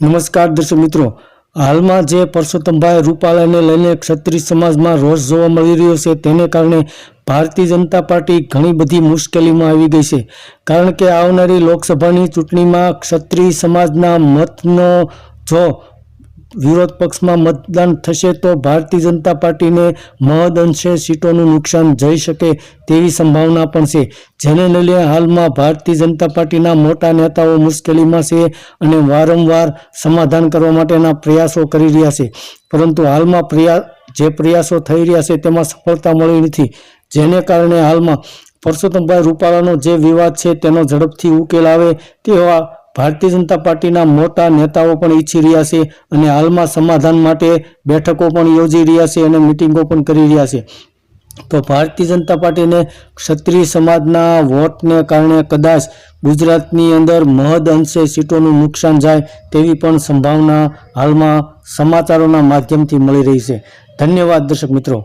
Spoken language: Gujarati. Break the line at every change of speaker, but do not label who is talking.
નમસ્કાર દર્શક મિત્રો, હાલમાં જે પરસોત્તમભાઈ રૂપાલાને લઈને ક્ષત્રિય સમાજમાં રોષ જોવા મળી રહ્યો છે તેને કારણે ભારતીય જનતા પાર્ટી ઘણી બધી મુશ્કેલીમાં આવી ગઈ છે। કારણ કે આવનારી લોકસભાની ચૂંટણીમાં ક્ષત્રિય સમાજના મતનો જો વિરોધ પક્ષમાં મતદાન થશે તો ભારતીય જનતા પાર્ટીને મહદ અંશે સીટોનું નુકસાન જઈ શકે તેવી સંભાવના પણ છે, જેને લઈને હાલમાં ભારતીય જનતા પાર્ટીના મોટા નેતાઓ મુશ્કેલીમાં છે અને વારંવાર સમાધાન કરવા માટેના પ્રયાસો કરી રહ્યા છે, પરંતુ હાલમાં પ્રયાસો થઈ રહ્યા છે તેમાં સફળતા મળી નથી, જેને કારણે હાલમાં પરસોત્તમભાઈ રૂપાલાનો જે વિવાદ છે તેનો ઝડપથી ઉકેલ આવે તેવા ભારતીય જનતા પાર્ટીના મોટા નેતાઓ પણ ઈચ્છી રહ્યા છે અને હાલમાં સમાધાન માટે બેઠકો પણ યોજી રહ્યા છે અને મિટિંગો પણ કરી રહ્યા છે। તો ભારતીય જનતા પાર્ટીને ક્ષત્રિય સમાજના વોટને કારણે કદાચ ગુજરાતની અંદર મહદ અંશે સીટોનું નુકસાન જાય તેવી પણ સંભાવના હાલમાં સમાચારોના માધ્યમથી મળી રહી છે। ધન્યવાદ દર્શક મિત્રો।